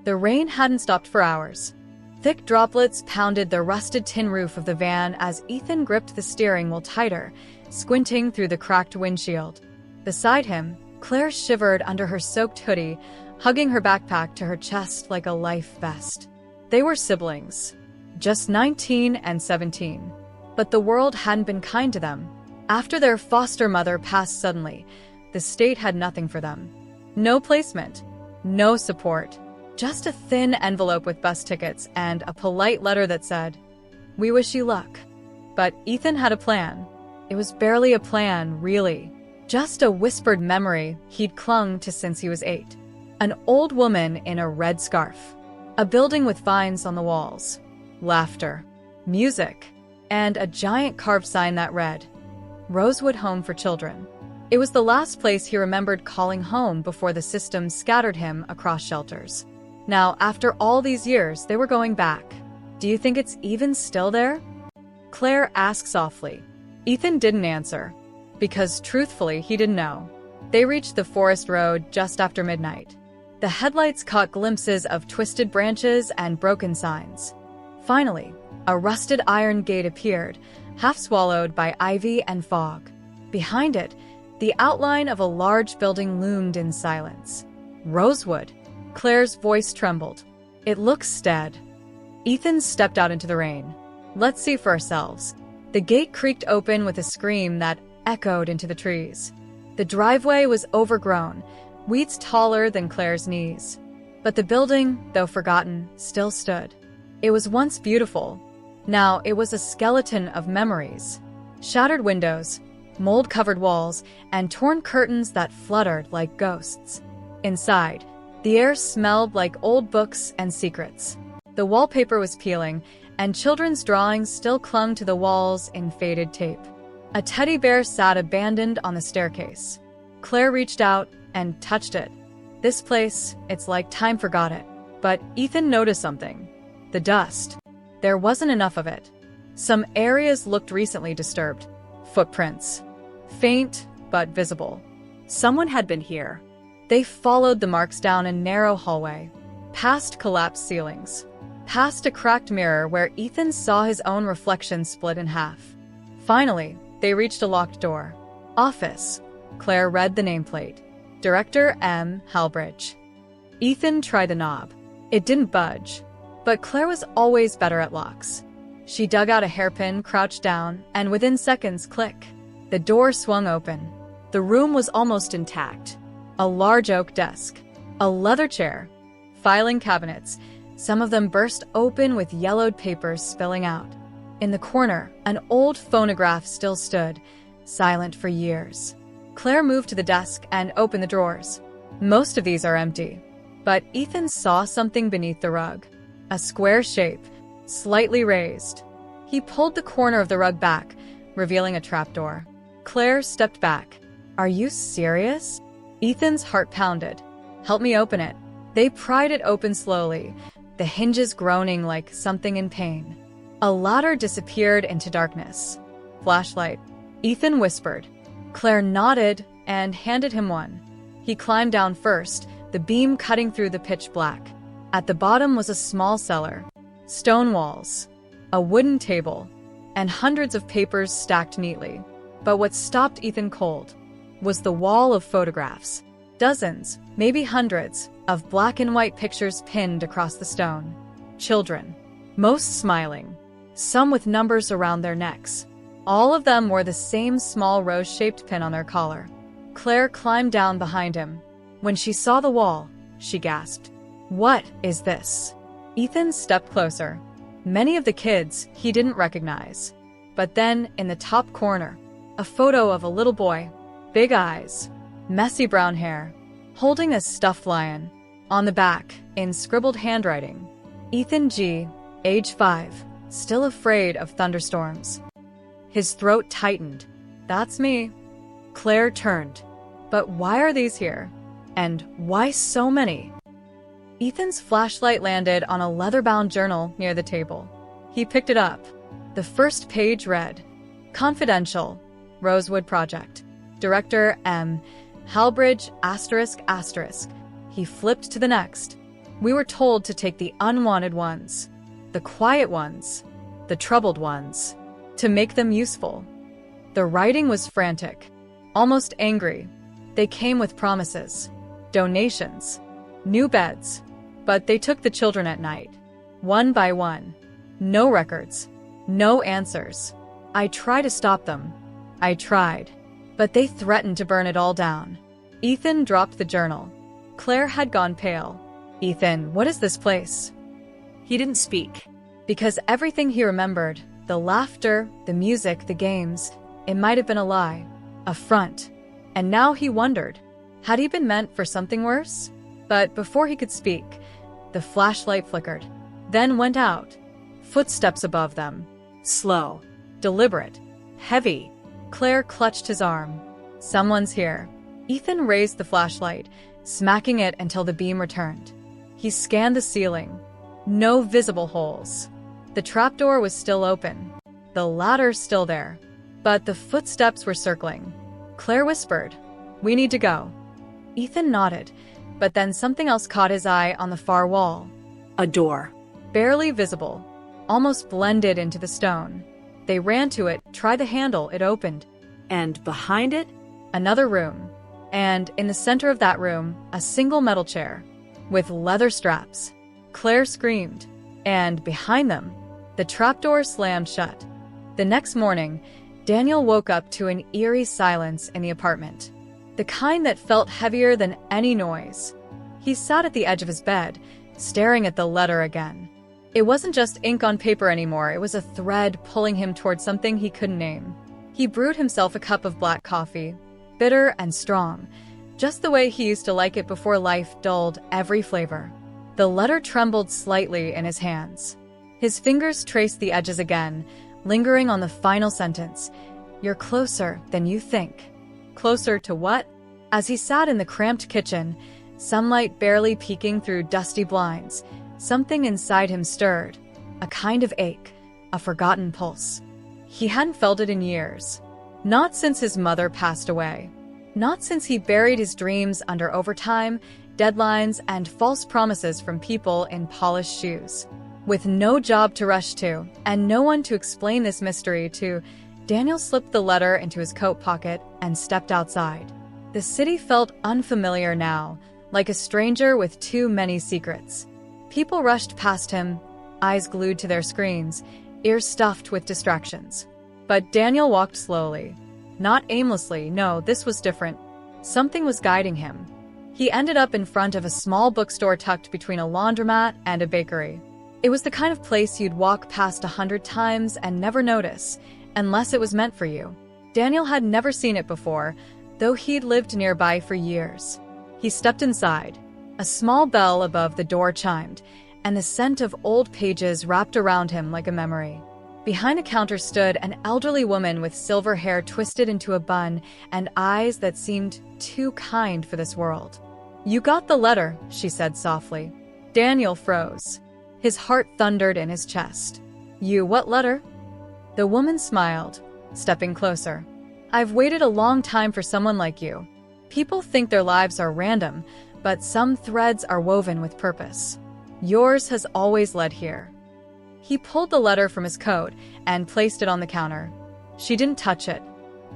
The rain hadn't stopped for hours. Thick droplets pounded the rusted tin roof of the van as Ethan gripped the steering wheel tighter, squinting through the cracked windshield. Beside him, Claire shivered under her soaked hoodie, hugging her backpack to her chest like a life vest. They were siblings, just 19 and 17. But the world hadn't been kind to them. After their foster mother passed suddenly, the state had nothing for them. No placement, no support, just a thin envelope with bus tickets and a polite letter that said, "We wish you luck." But Ethan had a plan. It was barely a plan, really. Just a whispered memory he'd clung to since he was 8. An old woman in a red scarf. A building with vines on the walls. Laughter. Music. And a giant carved sign that read, "Rosewood Home for Children." It was the last place he remembered calling home before the system scattered him across shelters. Now, after all these years, they were going back. "Do you think it's even still there?" Claire asked softly. Ethan didn't answer, because truthfully, he didn't know. They reached the forest road just after midnight. The headlights caught glimpses of twisted branches and broken signs. Finally, a rusted iron gate appeared, half swallowed by ivy and fog. Behind it, the outline of a large building loomed in silence. Rosewood. Claire's voice trembled. "It looks dead." Ethan stepped out into the rain. "Let's see for ourselves." The gate creaked open with a scream that echoed into the trees. The driveway was overgrown, weeds taller than Claire's knees. But the building, though forgotten, still stood. It was once beautiful. Now it was a skeleton of memories. Shattered windows, mold-covered walls, and torn curtains that fluttered like ghosts. Inside, the air smelled like old books and secrets. The wallpaper was peeling, and children's drawings still clung to the walls in faded tape. A teddy bear sat abandoned on the staircase. Claire reached out and touched it. This place, it's like time forgot it. But Ethan noticed something. The dust. There wasn't enough of it. Some areas looked recently disturbed. Footprints. Faint, but visible. Someone had been here. They followed the marks down a narrow hallway, past collapsed ceilings, past a cracked mirror where Ethan saw his own reflection split in half. Finally, they reached a locked door. "Office." Claire read the nameplate. "Director M. Halbridge." Ethan tried the knob. It didn't budge. But Claire was always better at locks. She dug out a hairpin, crouched down, and within seconds, click. The door swung open. The room was almost intact. A large oak desk, a leather chair, filing cabinets, some of them burst open with yellowed papers spilling out. In the corner, an old phonograph still stood, silent for years. Claire moved to the desk and opened the drawers. Most of these are empty, but Ethan saw something beneath the rug. A square shape, slightly raised. He pulled the corner of the rug back, revealing a trapdoor. Claire stepped back. "Are you serious?" Ethan's heart pounded. "Help me open it." They pried it open slowly, the hinges groaning like something in pain. A ladder disappeared into darkness. "Flashlight," Ethan whispered. Claire nodded and handed him one. He climbed down first, the beam cutting through the pitch black. At the bottom was a small cellar. Stone walls, a wooden table, and hundreds of papers stacked neatly. But what stopped Ethan cold was the wall of photographs. Dozens, maybe hundreds, of black and white pictures pinned across the stone. Children, most smiling, some with numbers around their necks. All of them wore the same small rose-shaped pin on their collar. Claire climbed down behind him. When she saw the wall, she gasped. "What is this?" Ethan stepped closer. Many of the kids he didn't recognize. But then, in the top corner, a photo of a little boy. Big eyes, messy brown hair, holding a stuffed lion. On the back, in scribbled handwriting, Ethan G., age 5, still afraid of thunderstorms. His throat tightened. "That's me." Claire turned. "But why are these here? And why so many?" Ethan's flashlight landed on a leather-bound journal near the table. He picked it up. The first page read, "Confidential, Rosewood Project. Director M. Halbridge ****. He flipped to the next. We were told to take the unwanted ones, the quiet ones, the troubled ones, to make them useful. The writing was frantic, almost angry. They came with promises, donations, new beds, but they took the children at night, one by one. No records, no answers. I tried to stop them. I tried, but they threatened to burn it all down. Ethan dropped the journal. Claire had gone pale. Ethan, what is this place? He didn't speak. Because everything he remembered, the laughter, the music, the games, it might have been a lie, a front. And now he wondered, had he been meant for something worse? But before he could speak, the flashlight flickered, then went out. Footsteps above them. Slow. Deliberate. Heavy. Claire clutched his arm. Someone's here. Ethan raised the flashlight, smacking it until the beam returned. He scanned the ceiling. No visible holes. The trapdoor was still open. The ladder still there. But the footsteps were circling. Claire whispered, "We need to go." Ethan nodded, but then something else caught his eye on the far wall. A door. Barely visible, almost blended into the stone. They ran to it, tried the handle, it opened. And behind it? Another room. And in the center of that room, a single metal chair, with leather straps. Claire screamed, and behind them, the trapdoor slammed shut. The next morning, Daniel woke up to an eerie silence in the apartment, the kind that felt heavier than any noise. He sat at the edge of his bed, staring at the letter again. It wasn't just ink on paper anymore, it was a thread pulling him towards something he couldn't name. He brewed himself a cup of black coffee, bitter and strong, just the way he used to like it before life dulled every flavor. The letter trembled slightly in his hands. His fingers traced the edges again, lingering on the final sentence. "You're closer than you think." Closer to what? As he sat in the cramped kitchen, sunlight barely peeking through dusty blinds, something inside him stirred, a kind of ache, a forgotten pulse. He hadn't felt it in years. Not since his mother passed away. Not since he buried his dreams under overtime, deadlines, and false promises from people in polished shoes. With no job to rush to, and no one to explain this mystery to, Daniel slipped the letter into his coat pocket and stepped outside. The city felt unfamiliar now, like a stranger with too many secrets. People rushed past him, eyes glued to their screens, ears stuffed with distractions. But Daniel walked slowly. Not aimlessly, no, this was different. Something was guiding him. He ended up in front of a small bookstore tucked between a laundromat and a bakery. It was the kind of place you'd walk past 100 times and never notice, unless it was meant for you. Daniel had never seen it before, though he'd lived nearby for years. He stepped inside. A small bell above the door chimed, and the scent of old pages wrapped around him like a memory. Behind the counter stood an elderly woman with silver hair twisted into a bun and eyes that seemed too kind for this world. "You got the letter," she said softly. Daniel froze. His heart thundered in his chest. "You, what letter?" The woman smiled, stepping closer. "I've waited a long time for someone like you. People think their lives are random, but some threads are woven with purpose. Yours has always led here." He pulled the letter from his coat and placed it on the counter. She didn't touch it.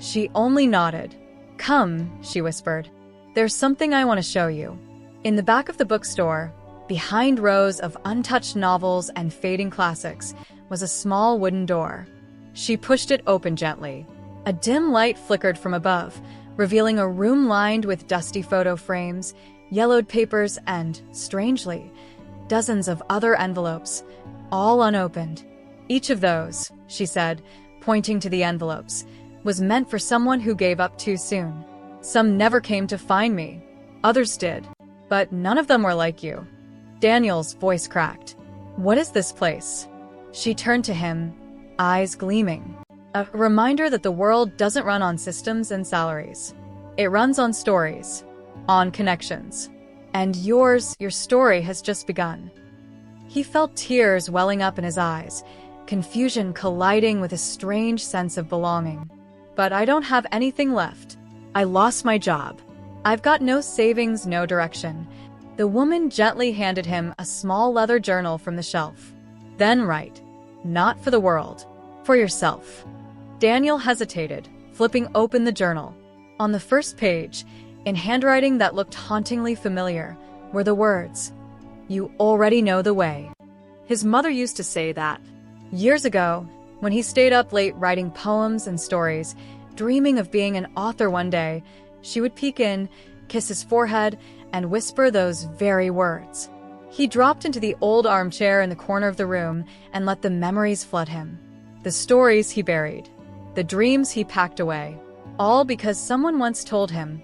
She only nodded. "Come," she whispered. "There's something I want to show you." In the back of the bookstore, behind rows of untouched novels and fading classics, was a small wooden door. She pushed it open gently. A dim light flickered from above, revealing a room lined with dusty photo frames, yellowed papers, and, strangely, dozens of other envelopes, all unopened. "Each of those," she said, pointing to the envelopes, "was meant for someone who gave up too soon. Some never came to find me. Others did. But none of them were like you." Daniel's voice cracked. "What is this place?" She turned to him, eyes gleaming. "A reminder that the world doesn't run on systems and salaries. It runs on stories, on connections. And your story has just begun." He felt tears welling up in his eyes, confusion colliding with a strange sense of belonging. "But I don't have anything left. I lost my job. I've got no savings, no direction. The woman gently handed him a small leather journal from the shelf. Then write, not for the world, for yourself. Daniel hesitated, flipping open the journal. On the first page, in handwriting that looked hauntingly familiar, were the words, "You already know the way." His mother used to say that. Years ago, when he stayed up late writing poems and stories, dreaming of being an author one day, she would peek in, kiss his forehead, and whisper those very words. He dropped into the old armchair in the corner of the room and let the memories flood him. The stories he buried, the dreams he packed away, all because someone once told him,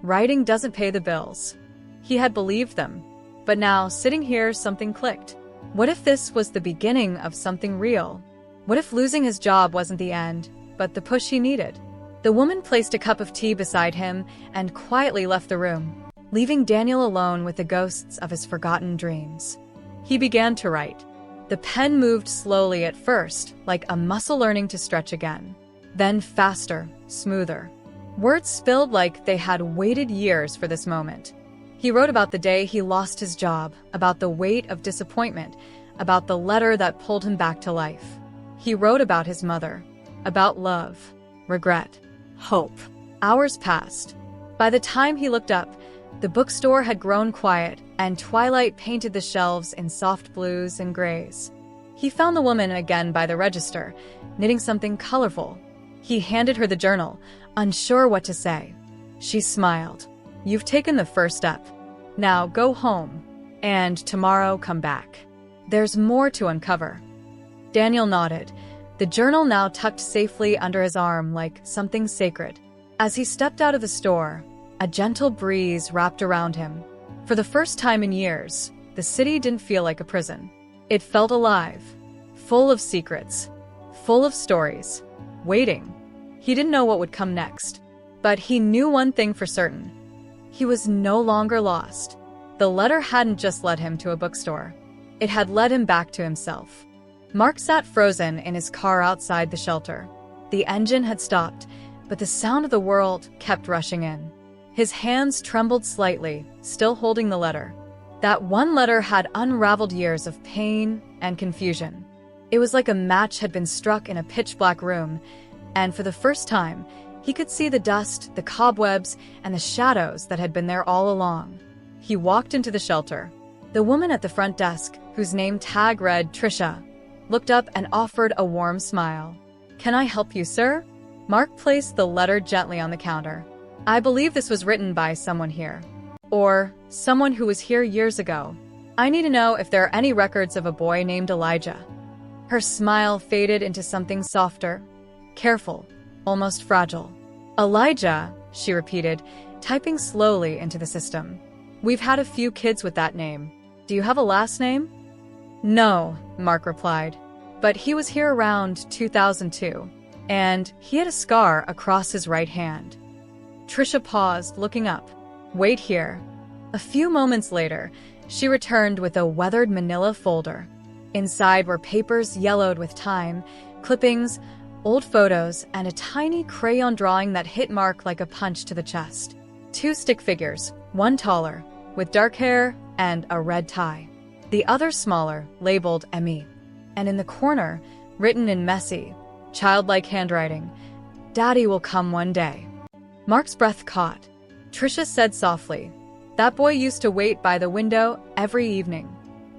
writing doesn't pay the bills. He had believed them, but now, sitting here, something clicked. What if this was the beginning of something real? What if losing his job wasn't the end, but the push he needed? The woman placed a cup of tea beside him and quietly left the room, leaving Daniel alone with the ghosts of his forgotten dreams. He began to write. The pen moved slowly at first, like a muscle learning to stretch again. Then faster, smoother. Words spilled like they had waited years for this moment. He wrote about the day he lost his job, about the weight of disappointment, about the letter that pulled him back to life. He wrote about his mother, about love, regret, hope. Hours passed. By the time he looked up, the bookstore had grown quiet, and twilight painted the shelves in soft blues and grays. He found the woman again by the register, knitting something colorful. He handed her the journal, unsure what to say. She smiled. You've taken the first step. Now go home, and tomorrow come back. There's more to uncover. Daniel nodded, the journal now tucked safely under his arm like something sacred. As he stepped out of the store, a gentle breeze wrapped around him. For the first time in years, the city didn't feel like a prison. It felt alive, full of secrets, full of stories, waiting. He didn't know what would come next, but he knew one thing for certain. He was no longer lost. The letter hadn't just led him to a bookstore. It had led him back to himself. Mark sat frozen in his car outside the shelter. The engine had stopped, but the sound of the world kept rushing in. His hands trembled slightly, still holding the letter. That one letter had unraveled years of pain and confusion. It was like a match had been struck in a pitch-black room, and for the first time, he could see the dust, the cobwebs, and the shadows that had been there all along. He walked into the shelter. The woman at the front desk, whose name tag read Trisha, looked up and offered a warm smile. "Can I help you, sir?" Mark placed the letter gently on the counter. "I believe this was written by someone here. Or someone who was here years ago. I need to know if there are any records of a boy named Elijah." Her smile faded into something softer, careful, almost fragile. "Elijah," she repeated, typing slowly into the system. "We've had a few kids with that name. Do you have a last name?" "No," Mark replied. "But he was here around 2002, and he had a scar across his right hand." Trisha paused, looking up. "Wait here." A few moments later, she returned with a weathered manila folder. Inside were papers yellowed with time, clippings, old photos, and a tiny crayon drawing that hit Mark like a punch to the chest. 2 stick figures, one taller, with dark hair and a red tie. The other smaller, labeled Emmy. And in the corner, written in messy, childlike handwriting, "Daddy will come one day." Mark's breath caught. Trisha said softly, "That boy used to wait by the window every evening.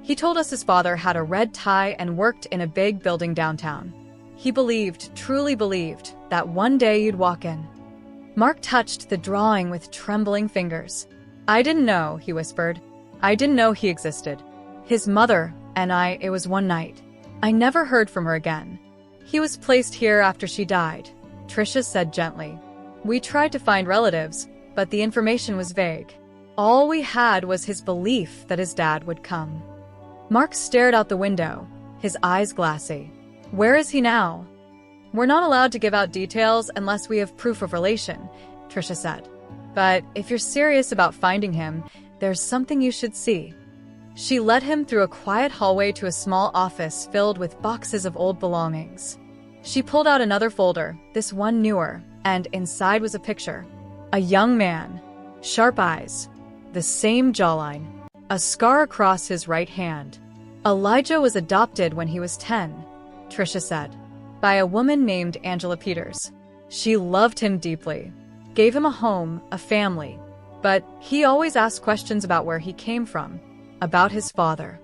He told us his father had a red tie and worked in a big building downtown. He believed, truly believed, that one day you'd walk in." Mark touched the drawing with trembling fingers. "I didn't know," he whispered. "I didn't know he existed. His mother and it was one night. I never heard from her again. He was placed here after she died," Trisha said gently. "We tried to find relatives, but the information was vague. All we had was his belief that his dad would come." Mark stared out the window, his eyes glassy. "Where is he now?" "We're not allowed to give out details unless we have proof of relation," Trisha said. "But if you're serious about finding him, there's something you should see." She led him through a quiet hallway to a small office filled with boxes of old belongings. She pulled out another folder, this one newer, and inside was a picture. A young man, sharp eyes, the same jawline, a scar across his right hand. Elijah was adopted when he was 10, Trisha said, by a woman named Angela Peters. She loved him deeply, gave him a home, a family, but he always asked questions about where he came from, about his father.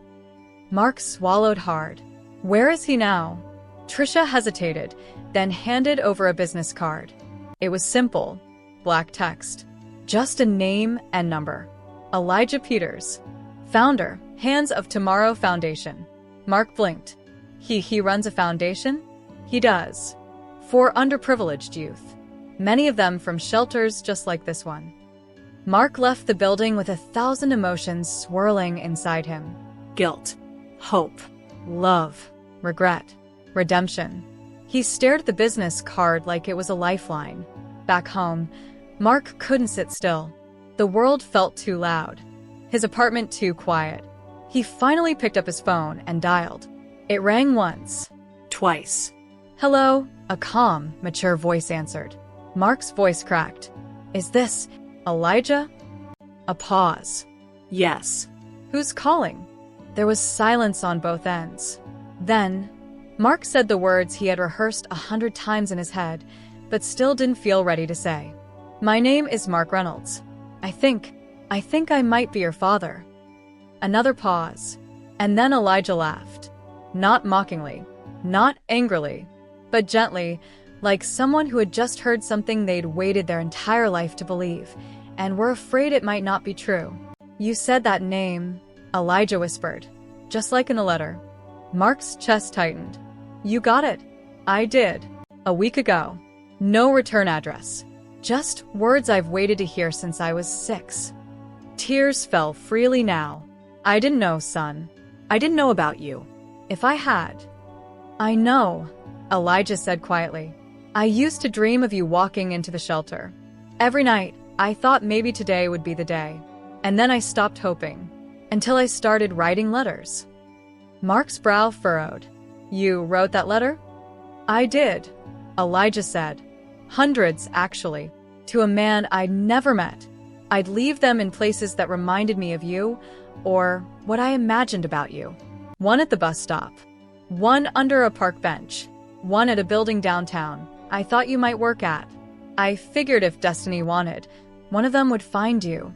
Mark swallowed hard. Where is he now? Trisha hesitated, then handed over a business card. It was simple, black text. Just a name and number. Elijah Peters, founder, Hands of Tomorrow Foundation. Mark blinked. He runs a foundation? He does. For underprivileged youth. Many of them from shelters just like this one. Mark left the building with 1,000 emotions swirling inside him. Guilt, hope, Love, regret, redemption. He stared at the business card like it was a lifeline. Back home, Mark couldn't sit still. The world felt too loud. His apartment too quiet. He finally picked up his phone and dialed. It rang once. twice. Hello, a calm, mature voice answered. Mark's voice cracked. Is this Elijah? A pause. Yes. Who's calling? There was silence on both ends. Then, Mark said the words he had rehearsed 100 times in his head, but still didn't feel ready to say. My name is Mark Reynolds. I think I might be your father. Another pause. And then Elijah laughed. Not mockingly, not angrily, but gently, like someone who had just heard something they'd waited their entire life to believe, and were afraid it might not be true. You said that name, Elijah whispered, just like in a letter. Mark's chest tightened. You got it. I did. A week ago. No return address. Just words I've waited to hear since I was 6. Tears fell freely now. I didn't know, son. I didn't know about you. If I had. I know, Elijah said quietly. I used to dream of you walking into the shelter. Every night, I thought maybe today would be the day. And then I stopped hoping. Until I started writing letters. Mark's brow furrowed. You wrote that letter? I did, Elijah said. Hundreds, actually. To a man I'd never met. I'd leave them in places that reminded me of you, or what I imagined about you. One at the bus stop. One under a park bench. One at a building downtown I thought you might work at. I figured if destiny wanted, one of them would find you.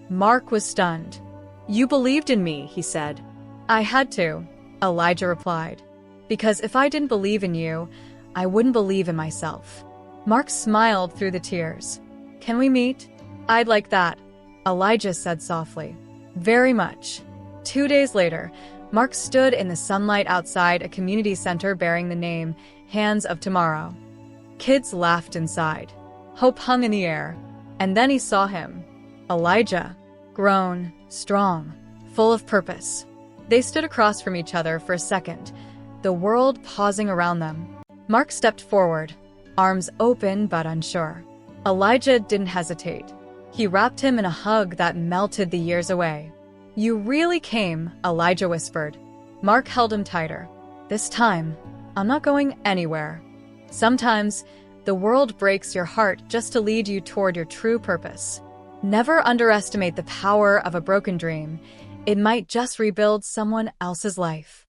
Mark was stunned. You believed in me, he said. I had to, Elijah replied. Because if I didn't believe in you, I wouldn't believe in myself. Mark smiled through the tears. Can we meet? I'd like that, Elijah said softly. Very much. 2 days later, Mark stood in the sunlight outside a community center bearing the name Hands of Tomorrow. Kids laughed inside. Hope hung in the air. And then he saw him. Elijah. Grown, strong, full of purpose. They stood across from each other for a second, the world pausing around them. Mark stepped forward, arms open but unsure. Elijah didn't hesitate. He wrapped him in a hug that melted the years away. You really came, Elijah whispered. Mark held him tighter. This time, I'm not going anywhere. Sometimes, the world breaks your heart just to lead you toward your true purpose. Never underestimate the power of a broken dream. It might just rebuild someone else's life.